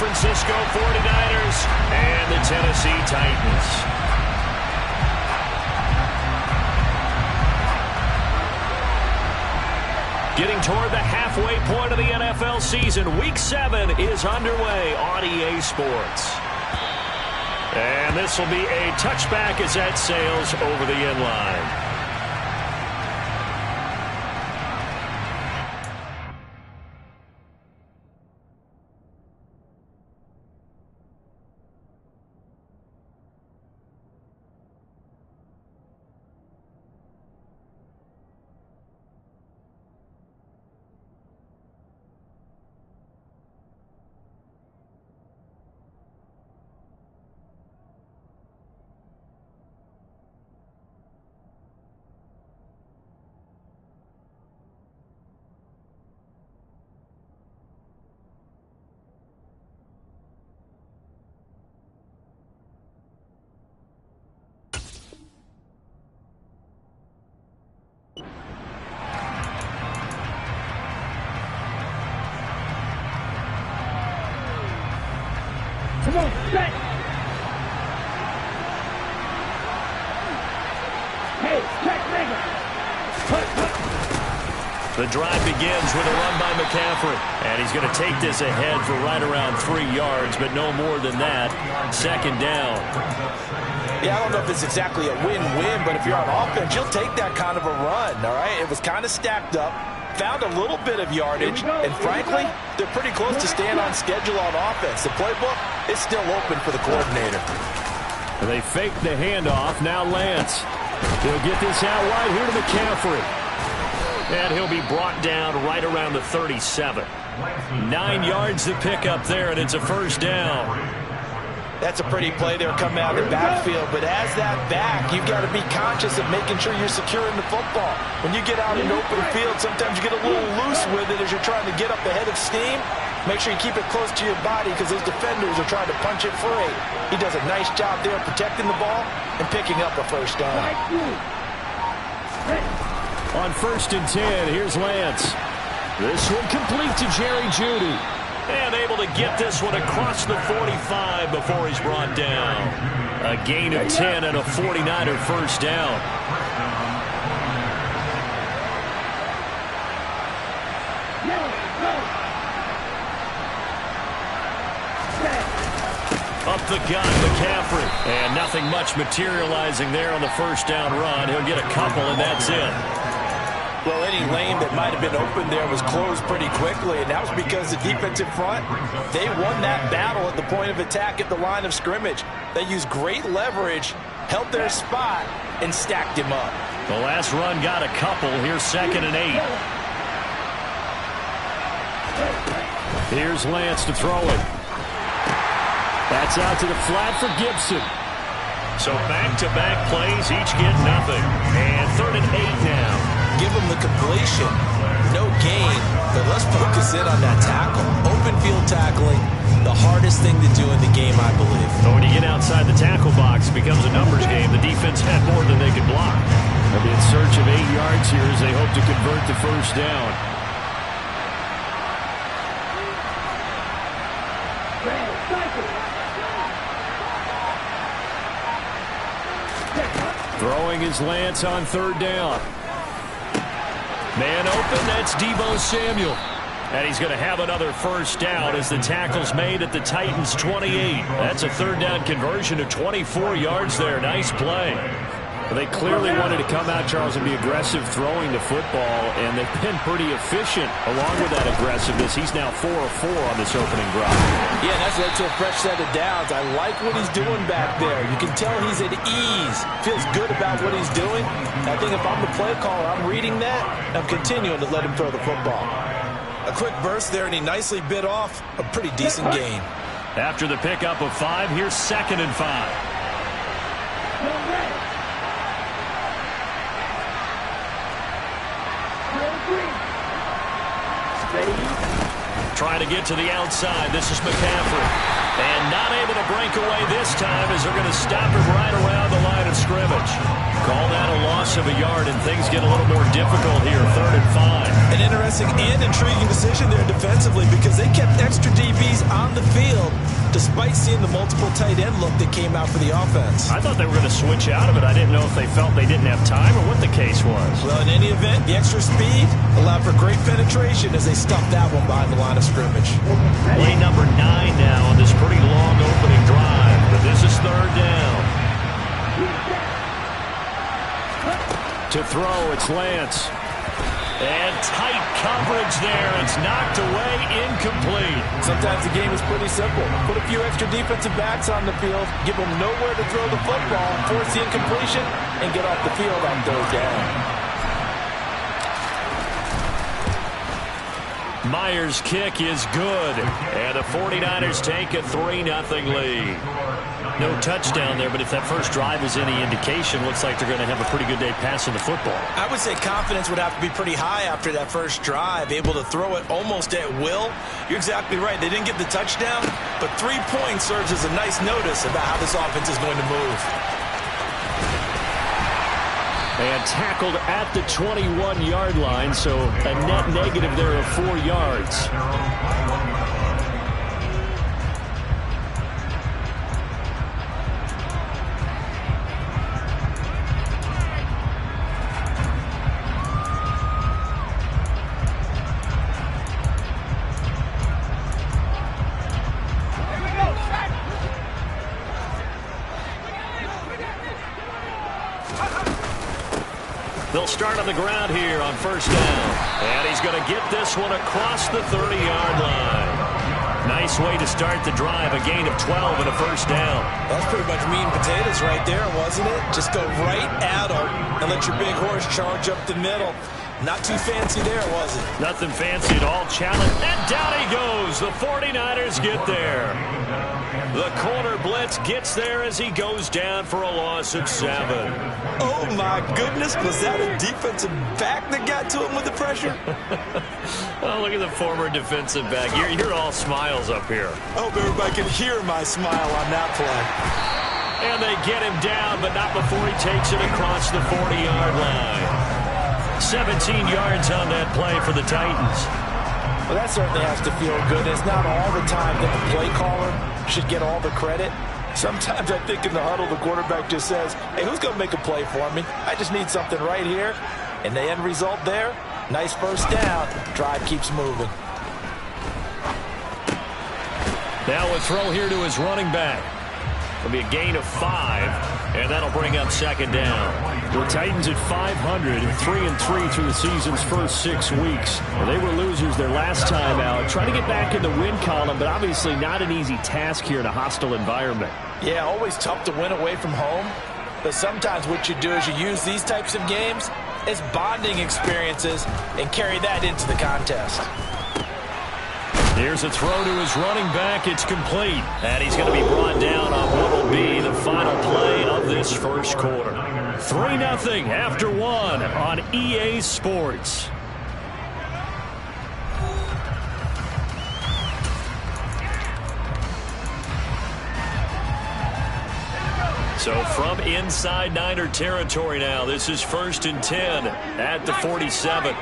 Francisco 49ers and the Tennessee Titans. Getting toward the halfway point of the NFL season, Week 7 is underway on EA Sports. And this will be a touchback as that sails over the end line. Come on, set. Hey, check nigga. The drive begins with a run by McCaffrey. And he's going to take this ahead for right around 3 yards, but no more than that. Second down. Yeah, I don't know if it's exactly a win-win, but if you're on offense, you'll take that kind of a run, all right? It was kind of stacked up. Found a little bit of yardage, and frankly, they're pretty close to staying on schedule on offense. The playbook is still open for the coordinator. They fake the handoff. Now Lance. He'll get this out wide here to McCaffrey. And he'll be brought down right around the 37. 9 yards to pick up there, and it's a first down. That's a pretty play there coming out of the backfield, but as that back, you've got to be conscious of making sure you're securing the football. When you get out in open field, sometimes you get a little loose with it as you're trying to get up ahead of steam. Make sure you keep it close to your body because those defenders are trying to punch it free. He does a nice job there protecting the ball and picking up a first down. On 1st and 10, here's Lance. This one complete to Jerry Jeudy. And able to get this one across the 45 before he's brought down. A gain of 10 and a 49er first down. Up the gut, McCaffrey. And nothing much materializing there on the first down run. He'll get a couple, and that's it. Well, any lane that might have been open there was closed pretty quickly, and that was because the defensive front, they won that battle at the point of attack at the line of scrimmage. They used great leverage, held their spot, and stacked him up. The last run got a couple. Here's 2nd and 8. Here's Lance to throw it. That's out to the flat for Gibson. So back-to-back plays, each get nothing. And 3rd and 8 now. Give them the completion. No gain, but let's focus in on that tackle. Open field tackling, the hardest thing to do in the game, I believe. So when you get outside the tackle box, it becomes a numbers game. The defense had more than they could block. They'll be in search of 8 yards here as they hope to convert the first down. Throwing is Lance on 3rd down. Man open, that's Deebo Samuel. And he's going to have another first down as the tackle's made at the Titans' 28. That's a 3rd down conversion of 24 yards there. Nice play. Well, they clearly wanted to come out, Charles, and be aggressive throwing the football, and they've been pretty efficient along with that aggressiveness. He's now 4 of 4 on this opening drive. Yeah, that's led to a fresh set of downs. I like what he's doing back there. You can tell he's at ease, feels good about what he's doing. I think if I'm the play caller, I'm reading that, and I'm continuing to let him throw the football. A quick burst there, and he nicely bit off a pretty decent gain. After the pickup of 5, here's 2nd and 5. trying to get to the outside. This is McCaffrey. And not able to break away this time as they're going to stop him right around the line of scrimmage. Call that a loss of a yard, and things get a little more difficult here, 3rd and 5. An interesting and intriguing decision there defensively because they kept extra DBs on the field despite seeing the multiple tight end look that came out for the offense. I thought they were going to switch out of it. I didn't know if they felt they didn't have time or what the case was. Well, in any event, the extra speed allowed for great penetration as they stuffed that one behind the line of scrimmage. Play number 9 now on this pretty long opening drive, but this is 3rd down. To throw, it's Lance. And tight coverage there. It's knocked away, incomplete. Sometimes the game is pretty simple. Put a few extra defensive backs on the field, give them nowhere to throw the football, force the incompletion, and get off the field on 3rd down. Myers' kick is good. And the 49ers take a 3-0 lead. No touchdown there, but if that first drive is any indication, looks like they're going to have a pretty good day passing the football. I would say confidence would have to be pretty high after that first drive, able to throw it almost at will. You're exactly right. They didn't get the touchdown, but 3 points serves as a nice notice about how this offense is going to move. And tackled at the 21-yard line, so a net negative there of 4 yards. They'll start on the ground here on 1st down. And he's going to get this one across the 30-yard line. Nice way to start the drive, a gain of 12 and a 1st down. That's pretty much meat and potatoes right there, wasn't it? Just go right at them and let your big horse charge up the middle. Not too fancy there, was it? Nothing fancy at all. Challenge, and down he goes. The 49ers get there. The corner blitz gets there as he goes down for a loss of 7. Oh, my goodness. Was that a defensive back that got to him with the pressure? Oh, look at the former defensive back. You're all smiles up here. I hope everybody can hear my smile on that play. And they get him down, but not before he takes it across the 40-yard line. 17 yards on that play for the Titans. Well, that certainly has to feel good. It's not all the time that the play caller should get all the credit. Sometimes I think in the huddle, the quarterback just says, hey, who's going to make a play for me? I just need something right here. And the end result there, nice 1st down. Drive keeps moving. Now a throw here to his running back. It'll be a gain of 5, and that'll bring up 2nd down. The Titans at 500, 3-3 through the season's first 6 weeks. Well, they were losers their last time out. Trying to get back in the win column, but obviously not an easy task here in a hostile environment. Yeah, always tough to win away from home. But sometimes what you do is you use these types of games as bonding experiences and carry that into the contest. Here's a throw to his running back. It's complete. And he's going to be brought down on what will be the final play of this first quarter. 3-0 after 1 on EA Sports. So from inside Niner territory now, this is 1st and 10 at the 47.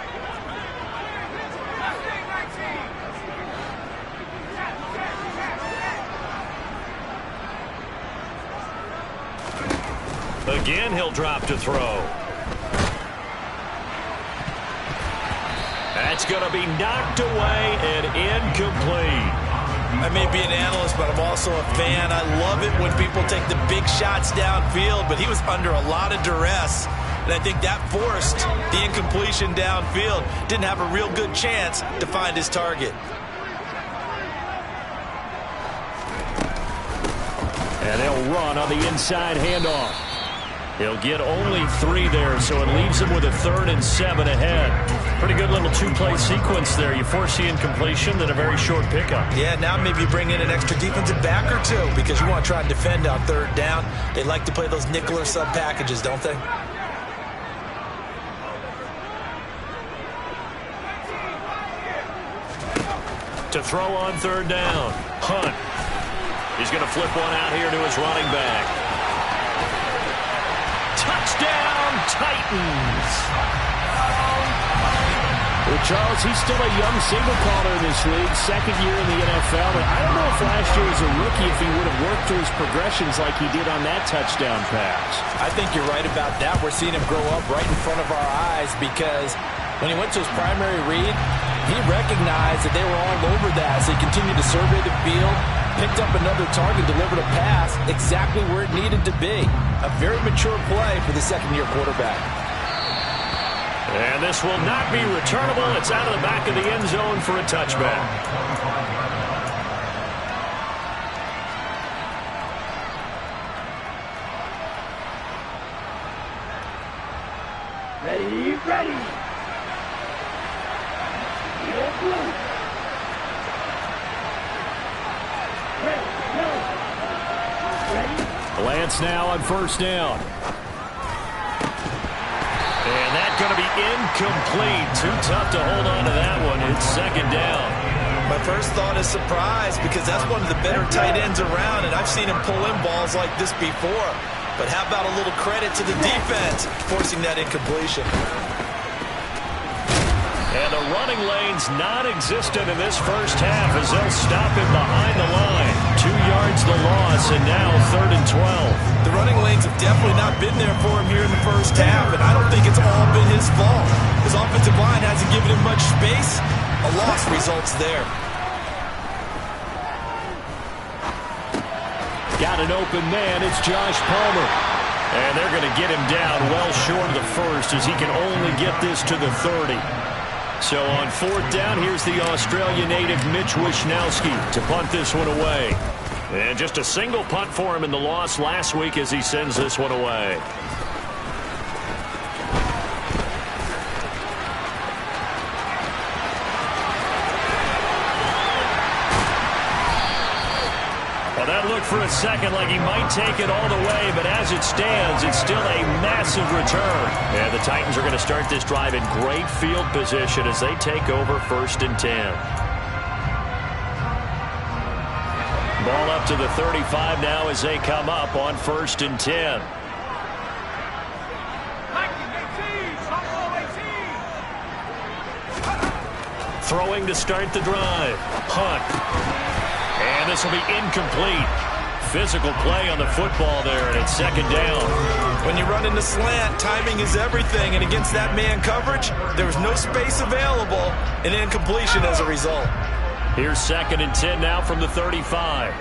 Again, he'll drop to throw. That's going to be knocked away and incomplete. I may be an analyst, but I'm also a fan. I love it when people take the big shots downfield, but he was under a lot of duress. And I think that forced the incompletion downfield. Didn't have a real good chance to find his target. And they'll run on the inside handoff. He'll get only 3 there, so it leaves him with a 3rd and 7 ahead. Pretty good little 2-play sequence there. You force the incompletion, then a very short pickup. Yeah, now maybe bring in an extra defensive back or 2 because you want to try and defend on 3rd down. They like to play those nickel or sub packages, don't they? To throw on third down. Hunt. He's going to flip one out here to his running back. Touchdown, Titans. Well, Charles, he's still a young signal caller in this league, second year in the NFL. But I don't know if last year as a rookie, if he would have worked through his progressions like he did on that touchdown pass. I think you're right about that. We're seeing him grow up right in front of our eyes because when he went to his primary read, he recognized that they were all over that. So he continued to survey the field, picked up another target, delivered a pass exactly where it needed to be. A very mature play for the second-year quarterback. And this will not be returnable. It's out of the back of the end zone for a touchback. Ready, ready. Field blue. Ready. Lance now on first down. And that's going to be incomplete. Too tough to hold on to that one. It's second down. My first thought is surprise because that's one of the better tight ends around, and I've seen him pull in balls like this before. But how about a little credit to the defense forcing that incompletion? And the running lane's non-existent in this first half as they'll stop him behind the line. 2 yards the loss, and now 3rd and 12. The running lanes have definitely not been there for him here in the first half, and I don't think it's all been his fault. His offensive line hasn't given him much space. A loss results there. Got an open man. It's Josh Palmer. And they're going to get him down well short of the first as he can only get this to the 30. So on 4th down, here's the Australia native Mitch Wishnowski to punt this one away. And just a single punt for him in the loss last week as he sends this one away. Well, that looked for a second like he might take it all the way, but as it stands, it's still a massive return. And the Titans are going to start this drive in great field position as they take over 1st and 10. Ball up to the 35 now as they come up on 1st and 10. Throwing to start the drive. Hunt. And this will be incomplete. Physical play on the football there, and it's 2nd down. When you run in the slant, timing is everything, and against that man coverage, there was no space available, and incompletion as a result. Here's 2nd and 10 now from the 35.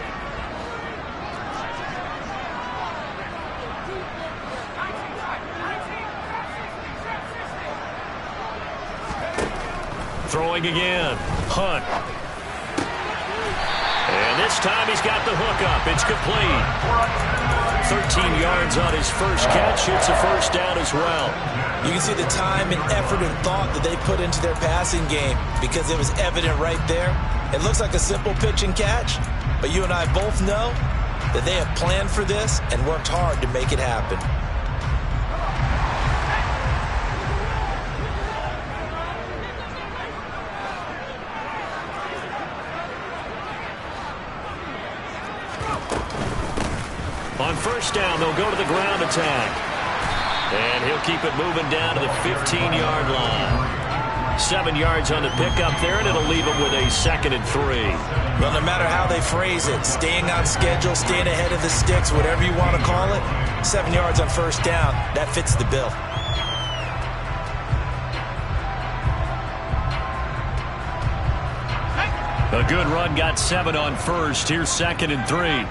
Throwing again. Hunt. And this time he's got the hook up. It's complete. 13 yards on his first catch. It's a first down as well. You can see the time and effort and thought that they put into their passing game because it was evident right there. It looks like a simple pitch and catch, but you and I both know that they have planned for this and worked hard to make it happen. On first down, they'll go to the ground attack. And he'll keep it moving down to the 15-yard line. 7 yards on the pickup there, and it'll leave him with a 2nd and 3. Well, no matter how they phrase it, staying on schedule, staying ahead of the sticks, whatever you want to call it, 7 yards on first down, that fits the bill. A good run, got 7 on first. Here's 2nd and 3.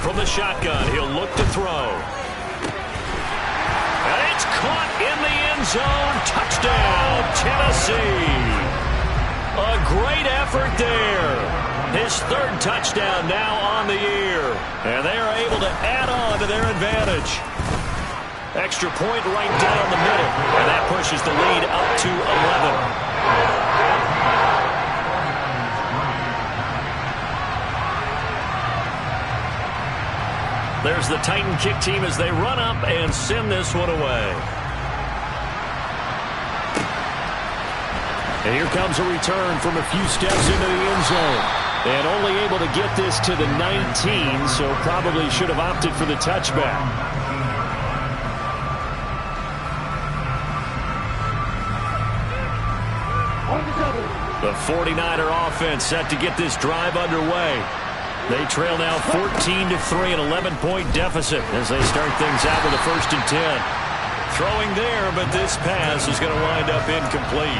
From the shotgun, he'll look to throw. And it's caught in the end zone. Touchdown, Tennessee. A great effort there. His 3rd touchdown now on the year. And they are able to add on to their advantage. Extra point right down the middle. And that pushes the lead up to 11. There's the Titan kick team as they run up and send this one away. And here comes a return from a few steps into the end zone. And only able to get this to the 19, so probably should have opted for the touchback. The 49er offense set to get this drive underway. They trail now 14-3, an 11-point deficit as they start things out with a 1st and 10. Throwing there, but this pass is going to wind up incomplete.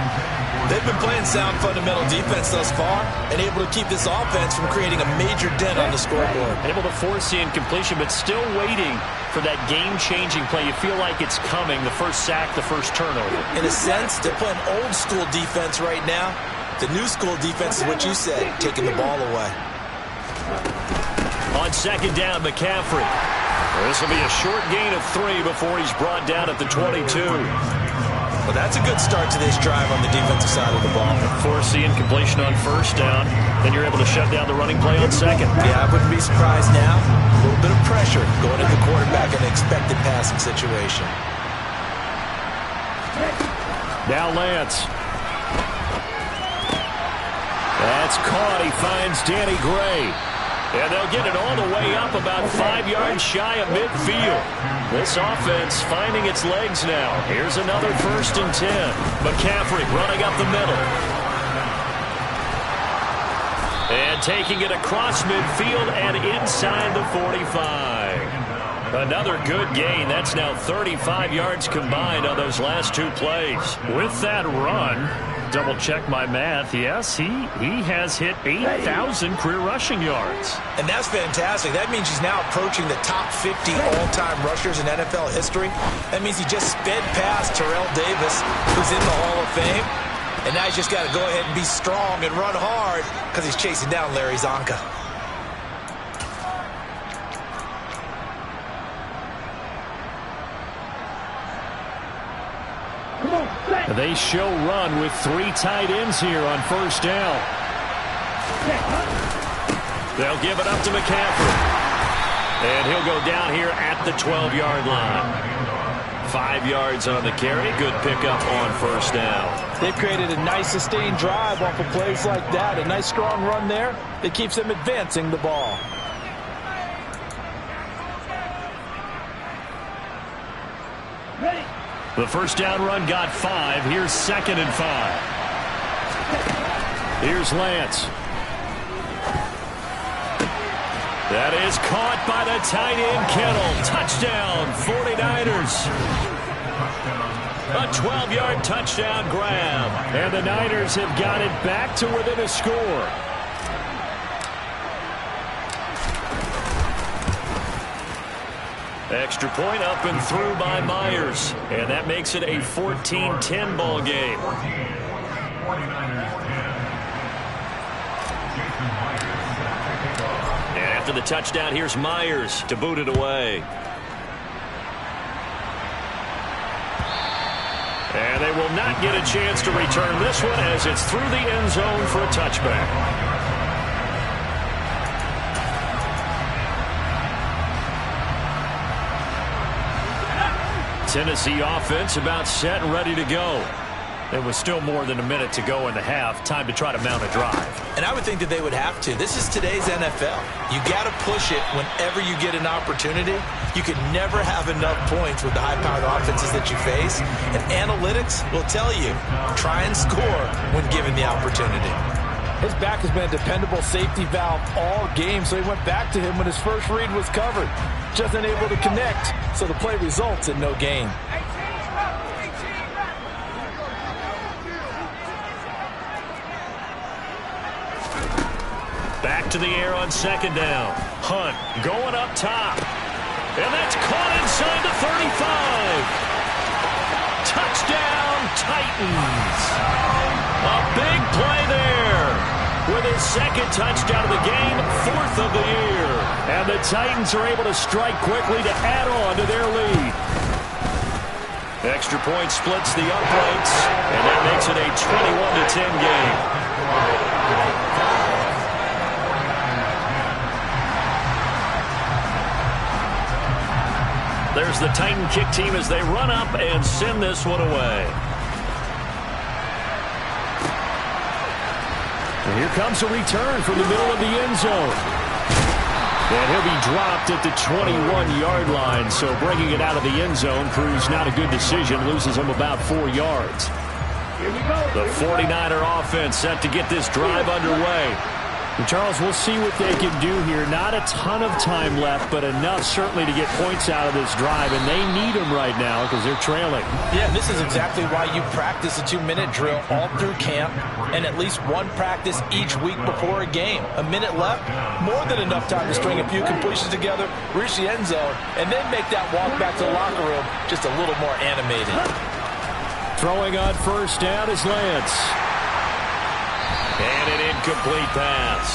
They've been playing sound fundamental defense thus far and able to keep this offense from creating a major dent on the scoreboard. Able to force the incompletion, but still waiting for that game-changing play. You feel like it's coming, the first sack, the first turnover. In a sense, they're playing old-school defense right now. The new school defense is what you said, taking the ball away. On 2nd down, McCaffrey. This will be a short gain of 3 before he's brought down at the 22. Well, that's a good start to this drive on the defensive side of the ball. Force the incompletion on 1st down. Then you're able to shut down the running play on 2nd. Yeah, I wouldn't be surprised now. A little bit of pressure going at the quarterback in an expected passing situation. Now Lance. That's caught. He finds Danny Gray. And they'll get it all the way up about 5 yards shy of midfield. This offense finding its legs now. Here's another 1st and 10. McCaffrey running up the middle. And taking it across midfield and inside the 45. Another good gain. That's now 35 yards combined on those last 2 plays. With that run, double check my math. Yes, he has hit 8,000 career rushing yards. And that's fantastic. That means he's now approaching the top 50 all-time rushers in NFL history. That means he just sped past Terrell Davis, who's in the Hall of Fame. And now he's just got to go ahead and be strong and run hard because he's chasing down Larry Zonka. They show run with 3 tight ends here on 1st down. They'll give it up to McCaffrey. And he'll go down here at the 12-yard line. 5 yards on the carry. Good pickup on 1st down. They've created a nice sustained drive off of plays like that. A nice strong run there that keeps them advancing the ball. Ready. The 1st down run got 5. Here's 2nd and 5. Here's Lance. That is caught by the tight end Kittle. Touchdown, 49ers. A 12-yard touchdown grab. And the Niners have got it back to within a score. Extra point up and through by Myers. And that makes it a 14-10 ball game. And after the touchdown, here's Myers to boot it away. And they will not get a chance to return this one as it's through the end zone for a touchback. Tennessee offense about set and ready to go. There was still more than a minute to go in the half. Time to try to mount a drive. And I would think that they would have to. This is today's NFL. You got to push it whenever you get an opportunity. You can never have enough points with the high-powered offenses that you face. And analytics will tell you, try and score when given the opportunity. His back has been a dependable safety valve all game, so he went back to him when his first read was covered. Just unable to connect, so the play results in no gain. Back to the air on 2nd down. Hunt going up top. And that's caught inside the 35. Touchdown, Titans. A big play there. With his 2nd touchdown of the game, 4th of the year. And the Titans are able to strike quickly to add on to their lead. Extra point splits the uprights, and that makes it a 21-10 game. There's the Titan kick team as they run up and send this one away. And here comes a return from the middle of the end zone. And he'll be dropped at the 21-yard line. So bringing it out of the end zone proves not a good decision. Loses him about 4 yards. The 49er offense set to get this drive underway. And Charles, we'll see what they can do here. Not a ton of time left, but enough certainly to get points out of this drive, and they need them right now because they're trailing. Yeah, this is exactly why you practice a 2-minute drill all through camp and at least one practice each week before a game. A minute left, more than enough time to string a few completions together, reach the end zone, and then make that walk back to the locker room just a little more animated. Throwing on first down is Lance. And an incomplete pass.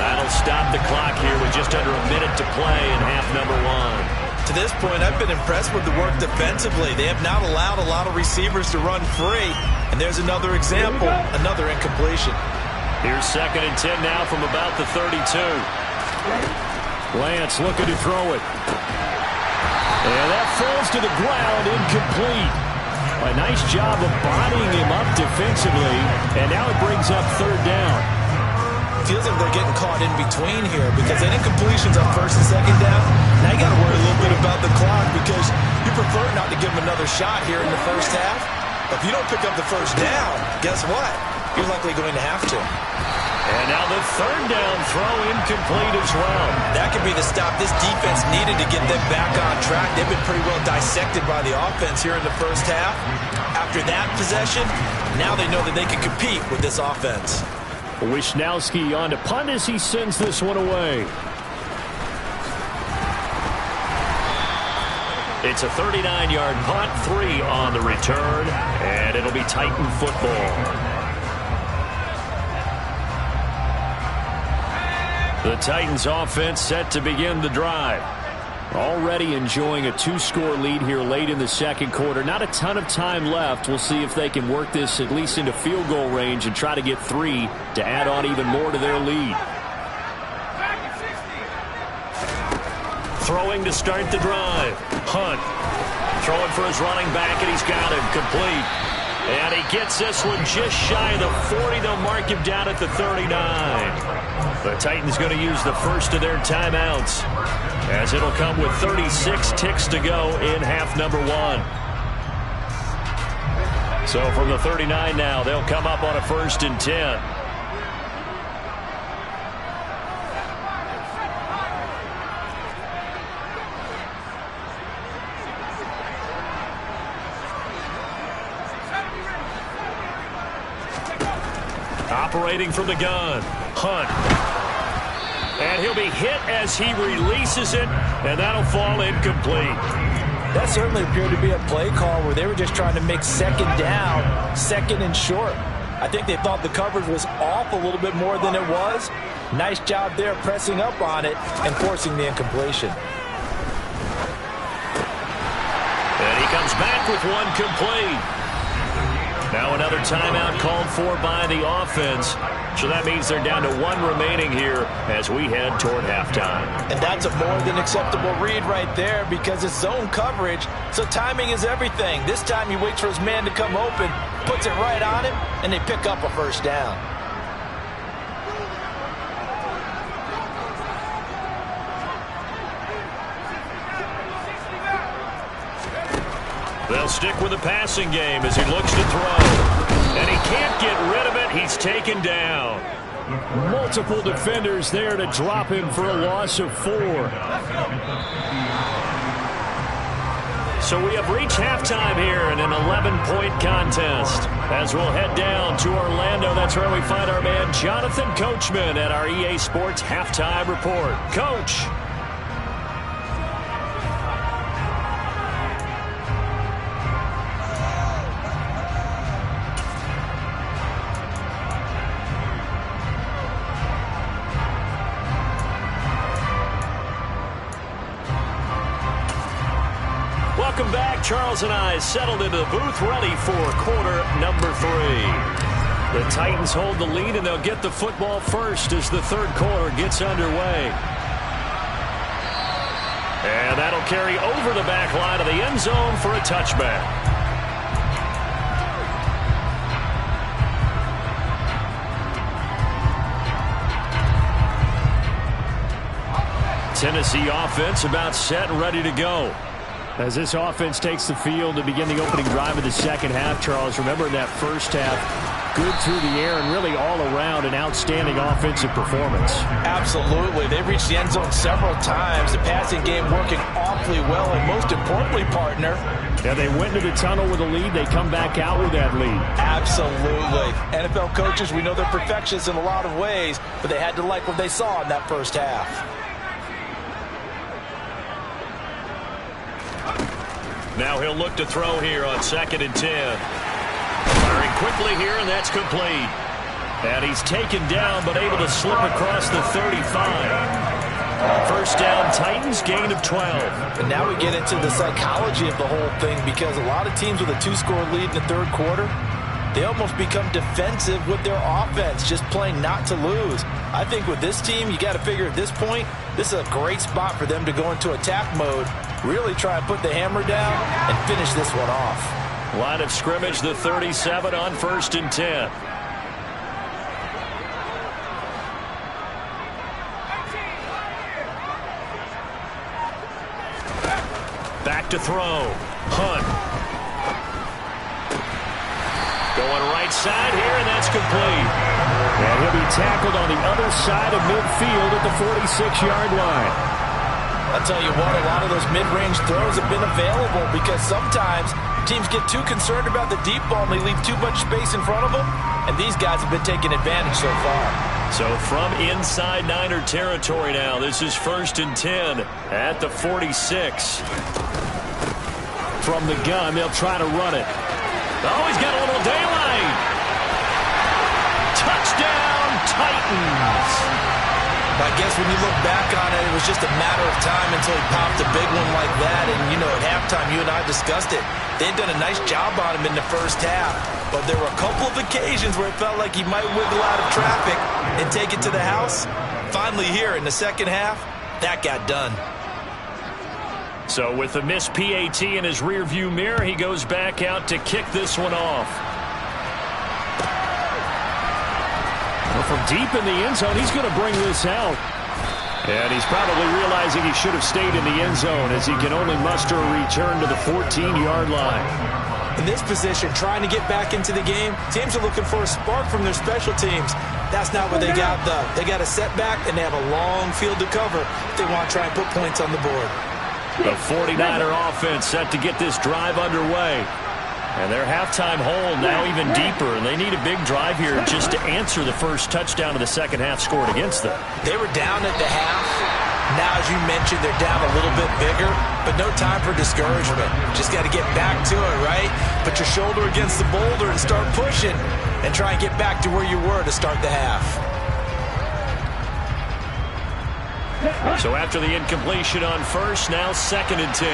That'll stop the clock here with just under a minute to play in half number 1. To this point, I've been impressed with the work defensively. They have not allowed a lot of receivers to run free. And there's another example, another incompletion. Here's 2nd and 10 now from about the 32. Lance looking to throw it. And that falls to the ground, incomplete. A nice job of bodying him up defensively, and now it brings up 3rd down. Feels like they're getting caught in between here because that incompletion's on 1st and 2nd down. Now you got to worry a little bit about the clock because you prefer not to give them another shot here in the first half. But if you don't pick up the 1st down, guess what? You're likely going to have to. And now the 3rd down throw incomplete as well. That could be the stop this defense needed to get them back on track. They've been pretty well dissected by the offense here in the first half. After that possession, now they know that they can compete with this offense. Wisnowski on to punt as he sends this one away. It's a 39-yard punt, 3 on the return, and it'll be Titan football. The Titans offense set to begin the drive. Already enjoying a 2-score lead here late in the 2nd quarter. Not a ton of time left. We'll see if they can work this at least into field goal range and try to get 3 to add on even more to their lead. Throwing to start the drive. Hunt throwing for his running back, and he's got him complete. And he gets this one just shy of the 40. They'll mark him down at the 39. The Titans going to use the first of their timeouts as it'll come with 36 ticks to go in half number 1. So from the 39 now, they'll come up on a 1st and 10. Operating from the gun, Hunt. And he'll be hit as he releases it, and that'll fall incomplete. That certainly appeared to be a play call where they were just trying to make 2nd down, 2nd and short. I think they thought the coverage was off a little bit more than it was. Nice job there pressing up on it and forcing the incompletion. And he comes back with one complete. Now another timeout called for by the offense. So that means they're down to 1 remaining here as we head toward halftime. And that's a more than acceptable read right there because it's zone coverage, so timing is everything. This time he waits for his man to come open, puts it right on him, and they pick up a 1st down. They'll stick with the passing game as he looks to throw. And he can't get rid of it. He's taken down. Multiple defenders there to drop him for a loss of 4. So we have reached halftime here in an 11-point contest. As we'll head down to Orlando, that's where we find our man Jonathan Coachman at our EA Sports Halftime Report. Coach. Welcome back. Charles and I settled into the booth ready for quarter number 3. The Titans hold the lead, and they'll get the football first as the 3rd quarter gets underway. And that'll carry over the back line of the end zone for a touchback. Tennessee offense about set and ready to go. As this offense takes the field to begin the opening drive of the second half, Charles, remember in that first half, good through the air and really all around an outstanding offensive performance. Absolutely. They reached the end zone several times. The passing game working awfully well, and most importantly, partner, yeah, they went into the tunnel with a lead. They come back out with that lead. Absolutely. NFL coaches, we know they're perfectionists in a lot of ways, but they had to like what they saw in that first half. Now he'll look to throw here on 2nd and 10. Firing quickly here, and that's complete. And he's taken down, but able to slip across the 35. First down, Titans, gain of 12. And now we get into the psychology of the whole thing, because a lot of teams with a 2-score lead in the third quarter, they almost become defensive with their offense, just playing not to lose. I think with this team, you got to figure at this point, this is a great spot for them to go into attack mode, really try and put the hammer down and finish this one off. Line of scrimmage, the 37 on 1st and 10. Back to throw. Hunt. Going right side here, and that's complete. And he'll be tackled on the other side of midfield at the 46-yard line. I'll tell you what, a lot of those mid-range throws have been available, because sometimes teams get too concerned about the deep ball and they leave too much space in front of them, and these guys have been taking advantage so far. So from inside Niner territory now, this is 1st and 10 at the 46. From the gun, they'll try to run it. Oh, he's got a little daylight. Touchdown, Titans. I guess when you look back on it, it was just a matter of time until he popped a big one like that. And, you know, at halftime, you and I discussed it. They'd done a nice job on him in the first half. But there were a couple of occasions where it felt like he might wiggle out of traffic and take it to the house. Finally here in the second half, that got done. So with a missed PAT in his rearview mirror, he goes back out to kick this one off. Well, from deep in the end zone, he's going to bring this out. And he's probably realizing he should have stayed in the end zone, as he can only muster a return to the 14-yard line. In this position, trying to get back into the game, teams are looking for a spark from their special teams. That's not what they got, though. They got a setback, and they have a long field to cover if they want to try and put points on the board. The 49er offense set to get this drive underway. And their halftime hole now even deeper, and they need a big drive here just to answer the first touchdown of the second half scored against them. They were down at the half. Now, as you mentioned, they're down a little bit bigger, but no time for discouragement. Just got to get back to it, right? Put your shoulder against the boulder and start pushing, and try and get back to where you were to start the half. So after the incompletion on first, now 2nd and 10.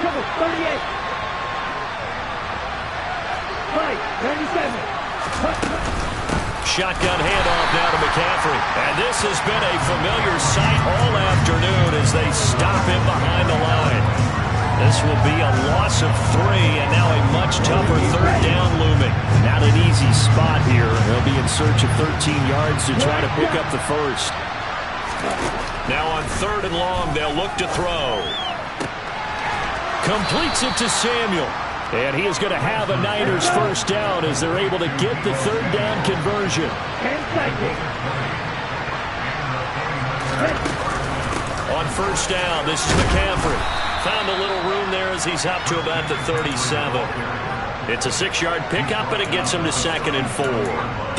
Cover, 38. 97. Shotgun handoff now to McCaffrey. And this has been a familiar sight all afternoon as they stop him behind the line. This will be a loss of 3, and now a much tougher third down looming. Not an easy spot here. They'll be in search of 13 yards to try to pick up the first. Now on 3rd and long, they'll look to throw. Completes it to Samuel. And he is going to have a Niners first down as they're able to get the third down conversion. On first down, this is McCaffrey. Found a little room there as he's up to about the 37. It's a 6-yard pickup, and it gets him to 2nd and 4.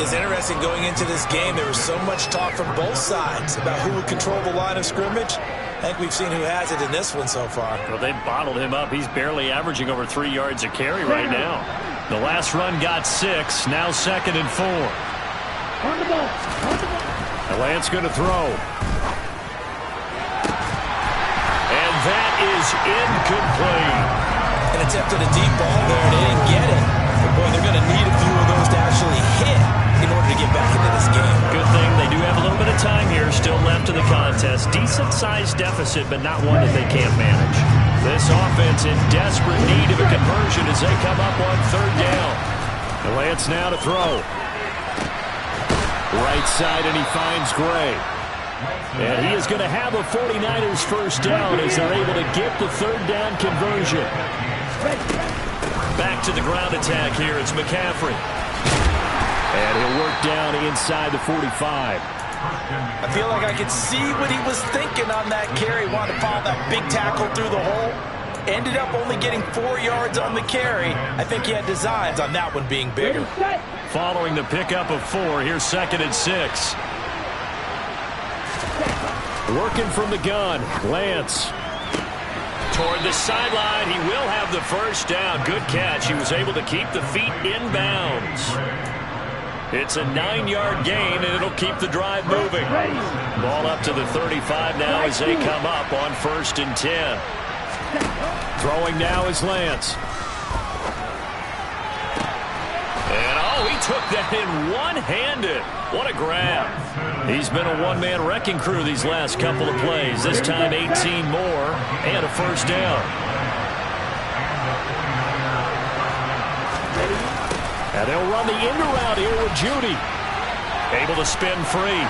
It's interesting going into this game. There was so much talk from both sides about who would control the line of scrimmage. I think we've seen who has it in this one so far. Well, they bottled him up. He's barely averaging over 3 yards a carry right now. The last run got 6. Now 2nd and 4. On the ball. On the ball. The Lance going to throw. And that is incomplete. An attempt at a deep ball there, and they didn't get it. But boy, they're going to need a few of those to actually hit in order to get back into this game. Good thing they do have a little bit of time here still left in the contest. Decent-sized deficit, but not one that they can't manage. This offense in desperate need of a conversion as they come up on third down. The Lance now to throw. Right side, and he finds Gray. And he is going to have a 49ers first down as they're able to get the third down conversion. Back to the ground attack here. It's McCaffrey. And he'll work down inside the 45. I feel like I could see what he was thinking on that carry. Wanted to follow that big tackle through the hole. Ended up only getting 4 yards on the carry. I think he had designs on that one being bigger. Following the pickup of 4, here's 2nd and 6. Working from the gun, Lance. Toward the sideline, he will have the first down. Good catch. He was able to keep the feet in bounds. It's a 9-yard gain, and it'll keep the drive moving. Ball up to the 35 now as they come up on 1st and 10. Throwing now is Lance. And, oh, he took that in one-handed. What a grab. He's been a one-man wrecking crew these last couple of plays. This time 18 more and a first down. And they'll run the end around here with Judy. Able to spin free.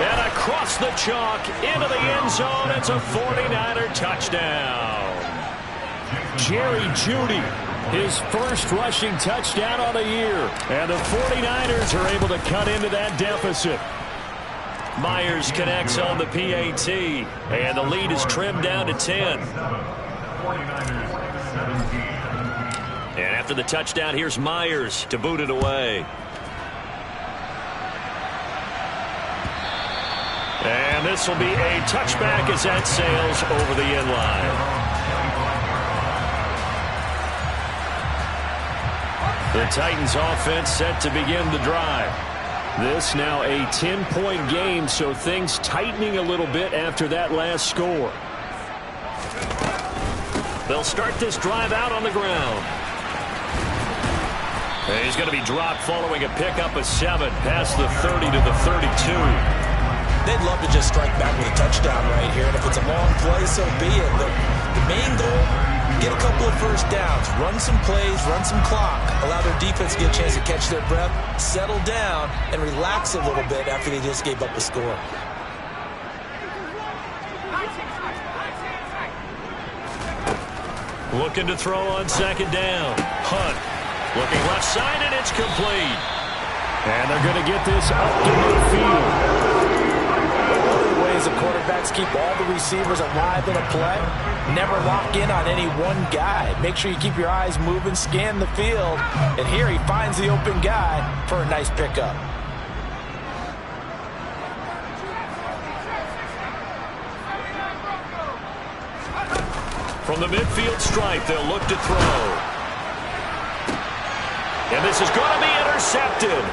And across the chalk into the end zone. It's a 49er touchdown. Jerry Judy, his first rushing touchdown on the year. And the 49ers are able to cut into that deficit. Myers connects on the PAT. And the lead is trimmed down to 10. And after the touchdown, here's Myers to boot it away. And this will be a touchback as that sails over the end line. The Titans offense set to begin the drive. This now a 10-point game, so things tightening a little bit after that last score. They'll start this drive out on the ground. And he's going to be dropped following a pickup of 7 past the 30 to the 32. They'd love to just strike back with a touchdown right here, and if it's a long play, so be it. The main goal, get a couple of first downs, run some plays, run some clock, allow their defense to get a chance to catch their breath, settle down, and relax a little bit after they just gave up a score. Looking to throw on 2nd down. Hunt looking left side, and it's complete. And they're going to get this up to midfield. One of the ways the quarterbacks keep all the receivers alive in a play, never lock in on any one guy. Make sure you keep your eyes moving, scan the field, and here he finds the open guy for a nice pickup. From the midfield stripe, they'll look to throw. And this is going to be intercepted.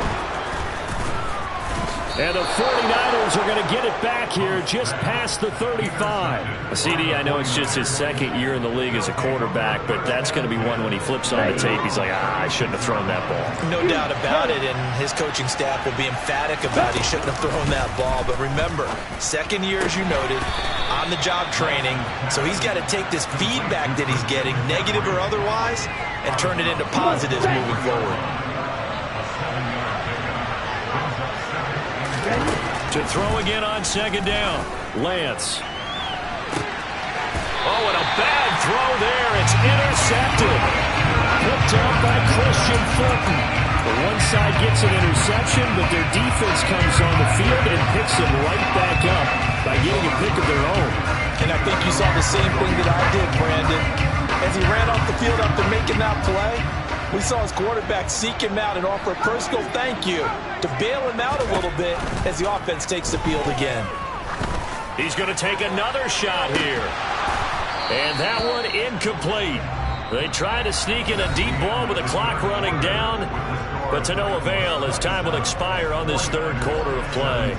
And the 49ers are going to get it back here just past the 35. CD, I know it's just his 2nd year in the league as a quarterback, but that's going to be one when he flips on the tape. He's like, I shouldn't have thrown that ball. No doubt about it, and his coaching staff will be emphatic about he shouldn't have thrown that ball. But remember, 2nd year, as you noted, on-the-job training. So he's got to take this feedback that he's getting, negative or otherwise, and turn it into positives moving forward. To throw again on 2nd down. Lance. Oh, and a bad throw there. It's intercepted. Picked up by Christian Fulton. The one side gets an interception, but their defense comes on the field and picks him right back up by getting a pick of their own. And I think you saw the same thing that I did, Brandon. As he ran off the field after making that play, we saw his quarterback seek him out and offer a personal thank you to bail him out a little bit as the offense takes the field again. He's going to take another shot here. And that one incomplete. They try to sneak in a deep ball with the clock running down, but to no avail as time will expire on this 3rd quarter of play.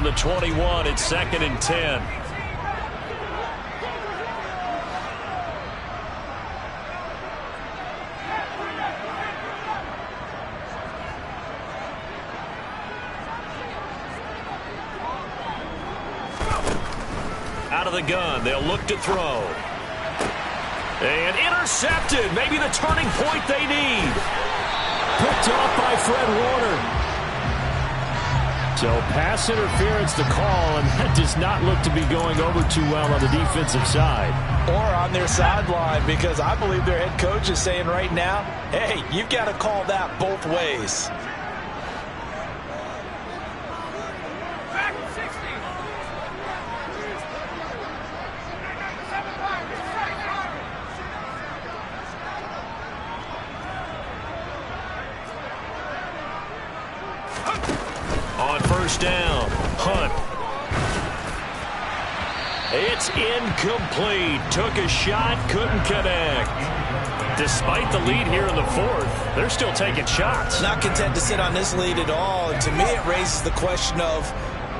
the 21. It's 2nd and 10. Out of the gun, they'll look to throw. And intercepted. Maybe the turning point they need. Picked off by Fred Warner. So pass interference the call, and that does not look to be going over too well on the defensive side. Or on their sideline, because I believe their head coach is saying right now, hey, you've got to call that both ways. On first down, Hunt. It's incomplete. Took a shot, couldn't connect. Despite the lead here in the fourth, they're still taking shots. Not content to sit on this lead at all. And to me, it raises the question of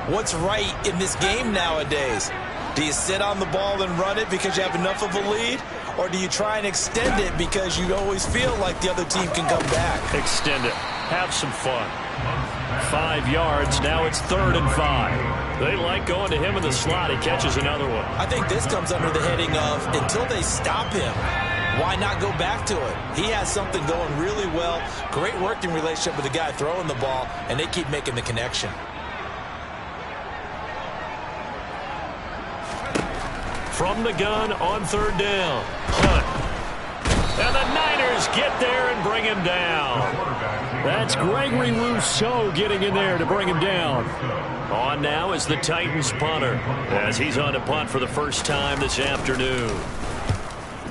what's right in this game nowadays. Do you sit on the ball and run it because you have enough of a lead? Or do you try and extend it because you always feel like the other team can come back? Extend it. Have some fun. 5 yards. Now it's 3rd and 5. They like going to him in the slot. He catches another one. I think this comes under the heading of until they stop him, why not go back to it? He has something going really well. Great working relationship with the guy throwing the ball, and they keep making the connection. From the gun on 3rd down. Hunt. And the Niners get there and bring him down. That's Gregory Rousseau getting in there to bring him down. On now is the Titans punter as he's on to punt for the first time this afternoon.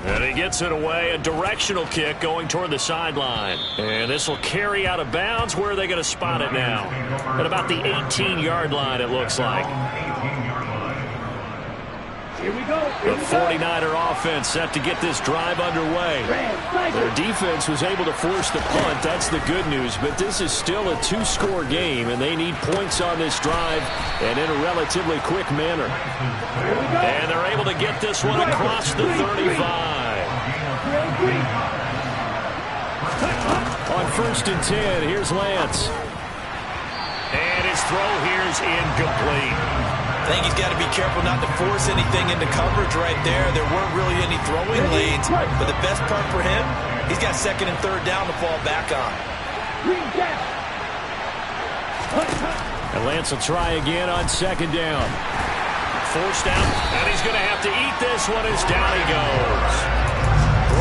And he gets it away, a directional kick going toward the sideline. And this will carry out of bounds. Where are they going to spot it now? At about the 18-yard line, it looks like. Here we go. The 49er offense set to get this drive underway. Their defense was able to force the punt. That's the good news. But this is still a 2-score game, and they need points on this drive and in a relatively quick manner. And they're able to get this one across the 35. On 1st and 10, here's Lance. And his throw here's incomplete. I think he's got to be careful not to force anything into coverage right there. There weren't really any throwing lanes, but the best part for him, he's got 2nd and 3rd down to fall back on. And Lance will try again on 2nd down. Forced out, and he's going to have to eat this one as down he goes.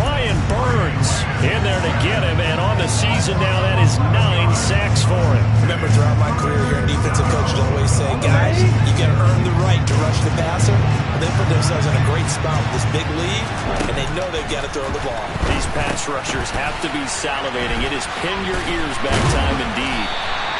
Brian Burns in there to get him, and on the season now, that is 9 sacks for him. Remember, throughout my career here, defensive coaches always say, guys, you got to earn the right to rush the passer. And they put themselves in a great spot with this big lead, and they know they've got to throw the ball. These pass rushers have to be salivating. It is pin your ears back time indeed.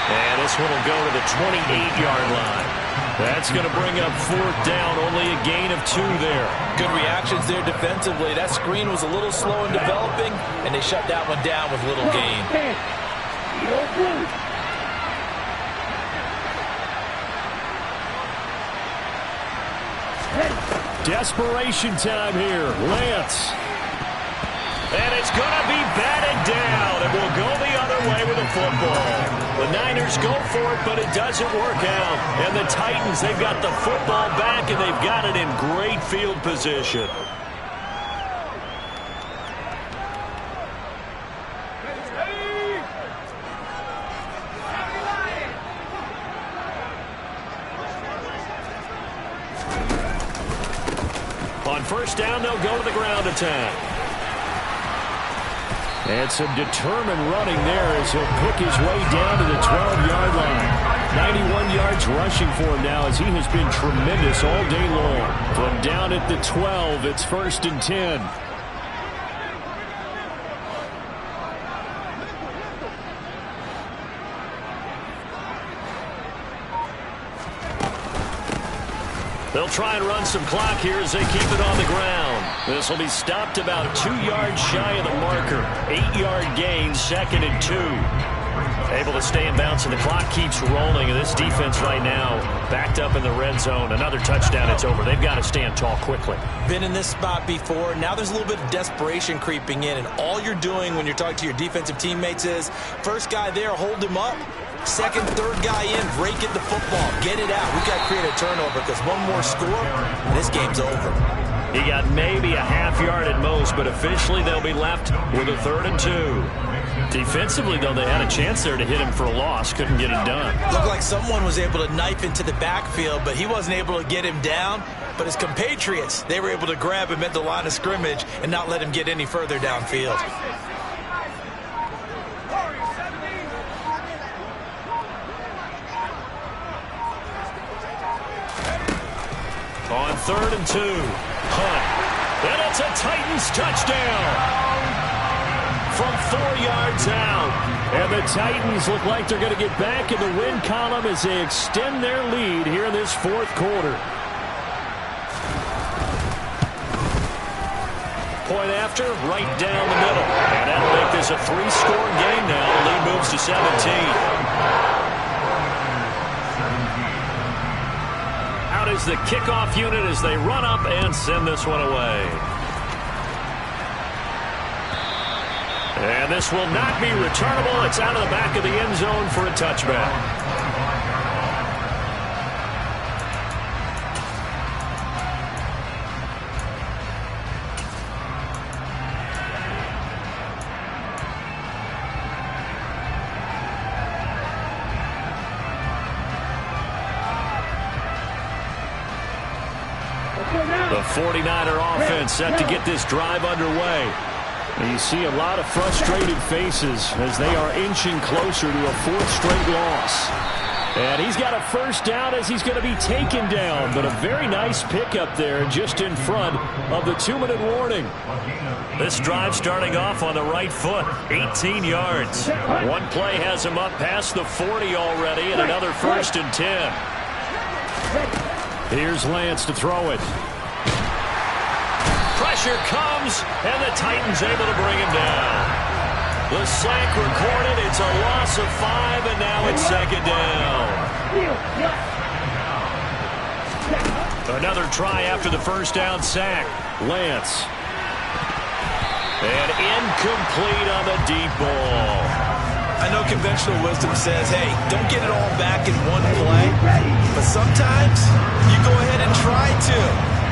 And this one will go to the 28-yard line. That's going to bring up 4th down, only a gain of 2 there. Good reactions there defensively. That screen was a little slow in developing, and they shut that one down with little gain. Desperation time here. Lance. And it's going to be batted down, and we'll go the other way with the football. The Niners go for it, but it doesn't work out. And the Titans, they've got the football back, and they've got it in great field position. On 1st down, they'll go to the ground attack. And some determined running there as he'll pick his way down to the 12-yard line. 91 yards rushing for him now as he has been tremendous all day long. From down at the 12, it's 1st and 10. They'll try and run some clock here as they keep it on the ground. This will be stopped about 2 yards shy of the marker. 8-yard gain, 2nd and 2. Able to stay in bounds, and the clock keeps rolling. And this defense right now backed up in the red zone. Another touchdown, it's over. They've got to stand tall quickly. Been in this spot before. Now there's a little bit of desperation creeping in, and all you're doing when you're talking to your defensive teammates is, first guy there, hold him up. Second, third guy in, break it the football. Get it out. We've got to create a turnover because one more score, and this game's over. He got maybe a half yard at most, but officially they'll be left with a 3rd and 2. Defensively, though, they had a chance there to hit him for a loss. Couldn't get it done. Looked like someone was able to knife into the backfield, but he wasn't able to get him down. But his compatriots, they were able to grab him at the line of scrimmage and not let him get any further downfield. On 3rd and 2, Hunt. And it's a Titans touchdown from 4 yards out. And the Titans look like they're going to get back in the win column as they extend their lead here in this 4th quarter. Point after, right down the middle. And that'll make this a 3-score game now. The lead moves to 17. Is the kickoff unit as they run up and send this one away. And this will not be returnable. It's out of the back of the end zone for a touchback. The 49er offense set to get this drive underway. And you see a lot of frustrated faces as they are inching closer to a 4th straight loss. And he's got a first down as he's going to be taken down. But a very nice pickup there just in front of the 2-minute warning. This drive starting off on the right foot, 18 yards. One play has him up past the 40 already, and another 1st and 10. Here's Lance to throw it. Pressure comes, and the Titans able to bring him down. The sack recorded. It's a loss of 5, and now it's 2nd down. Another try after the first down sack. Lance. And incomplete on the deep ball. I know conventional wisdom says, hey, don't get it all back in one play. But sometimes you go ahead and try to.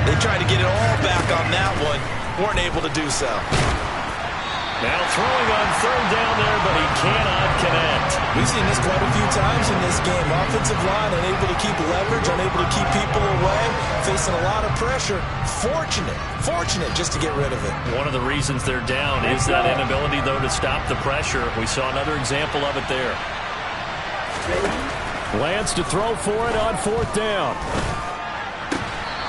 They tried to get it all back on that one. Weren't able to do so. Now throwing on 3rd down there, but he cannot connect. We've seen this quite a few times in this game. Offensive line unable to keep leverage, unable to keep people away, facing a lot of pressure. Fortunate just to get rid of it. One of the reasons they're down is that inability, though, to stop the pressure. We saw another example of it there. Lance to throw for it on 4th down.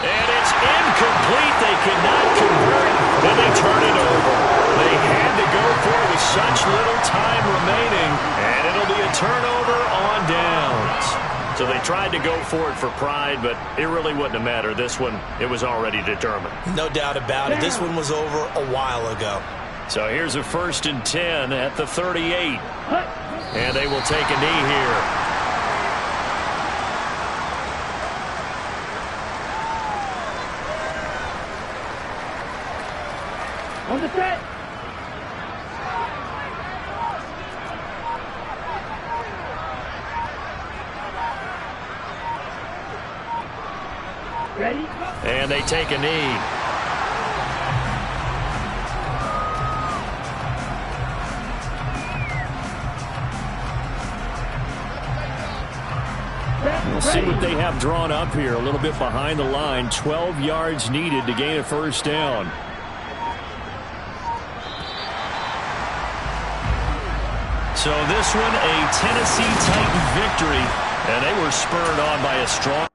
And it's incomplete. They cannot convert, and they turn it over. They had to go for it with such little time remaining, and it'll be a turnover on downs. So they tried to go for it for pride, but it really wouldn't have mattered. This one, it was already determined. No doubt about it. This one was over a while ago. So here's a 1st and 10 at the 38. And they will take a knee here. On the set. Ready? And they take a knee. We'll see what they have drawn up here. A little bit behind the line. 12 yards needed to gain a 1st down. So this one, a Tennessee Titan victory, and they were spurred on by a strong